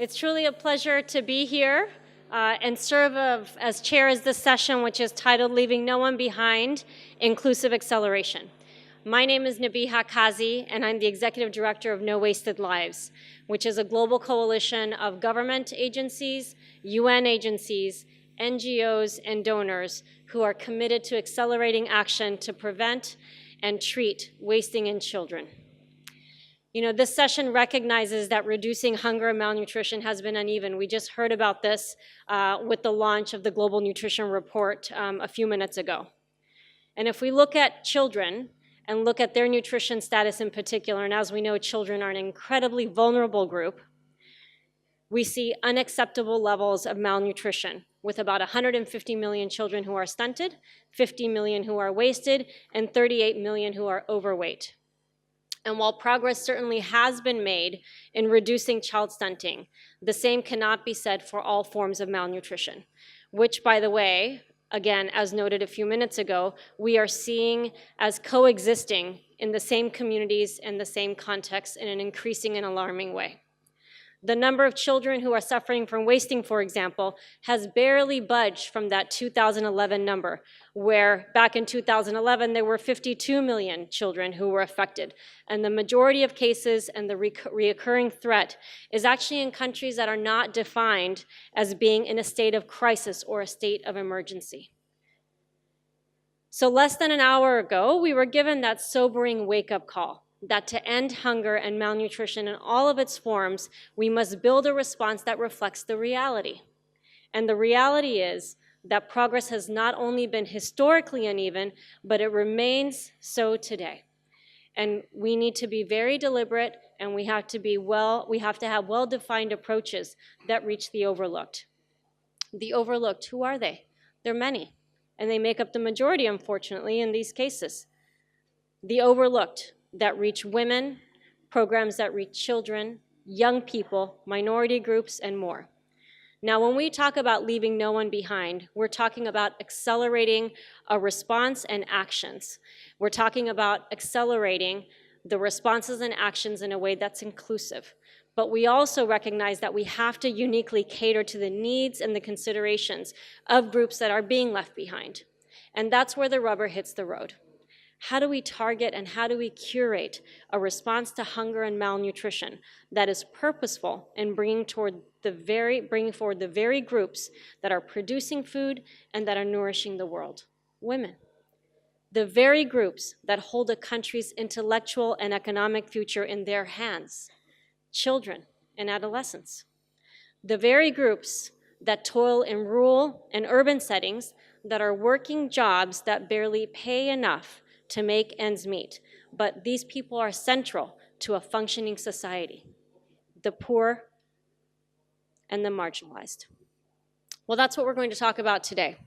It's truly a pleasure to be here and serve as chair of this session, which is titled Leaving No One Behind, Inclusive Acceleration. My name is Nabeeha Kazi, and I'm the Executive Director of No Wasted Lives, which is a global coalition of government agencies, UN agencies, NGOs, and donors who are committed to accelerating action to prevent and treat wasting in children. You know, this session recognizes that reducing hunger and malnutrition has been uneven. We just heard about this with the launch of the Global Nutrition Report a few minutes ago. And if we look at children and look at their nutrition status in particular, and as we know, children are an incredibly vulnerable group, we see unacceptable levels of malnutrition, with about 150 million children who are stunted, 50 million who are wasted, and 38 million who are overweight. And while progress certainly has been made in reducing child stunting, the same cannot be said for all forms of malnutrition, which, by the way, again, as noted a few minutes ago, we are seeing as coexisting in the same communities and the same context in an increasing and alarming way. The number of children who are suffering from wasting, for example, has barely budged from that 2011 number, where back in 2011, there were 52 million children who were affected. And the majority of cases and the reoccurring threat is actually in countries that are not defined as being in a state of crisis or a state of emergency. So less than an hour ago, we were given that sobering wake-up call, that to end hunger and malnutrition in all of its forms, we must build a response that reflects the reality. And the reality is that progress has not only been historically uneven, but it remains so today. And we need to be very deliberate, and we have to have well-defined approaches that reach the overlooked. The overlooked, who are they? They're many, and they make up the majority, unfortunately, in these cases. The overlooked, that reach women, programs that reach children, young people, minority groups, and more. Now, when we talk about leaving no one behind, we're talking about accelerating a response and actions. We're talking about accelerating the responses and actions in a way that's inclusive. But we also recognize that we have to uniquely cater to the needs and the considerations of groups that are being left behind. And that's where the rubber hits the road. How do we target and how do we curate a response to hunger and malnutrition that is purposeful in bringing forward the very groups that are producing food and that are nourishing the world? Women. The very groups that hold a country's intellectual and economic future in their hands. Children and adolescents. The very groups that toil in rural and urban settings that are working jobs that barely pay enough to make ends meet, but these people are central to a functioning society, the poor and the marginalized. Well, that's what we're going to talk about today.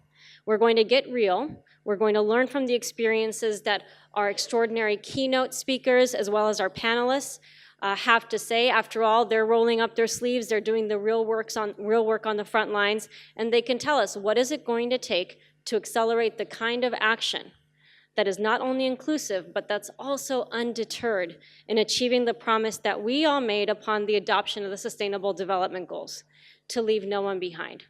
We're going to get real. We're going to learn from the experiences that our extraordinary keynote speakers, as well as our panelists, have to say. After all, they're rolling up their sleeves, they're doing the real work on the front lines, and they can tell us what is it going to take to accelerate the kind of action that is not only inclusive, but that's also undeterred in achieving the promise that we all made upon the adoption of the Sustainable Development Goals, to leave no one behind.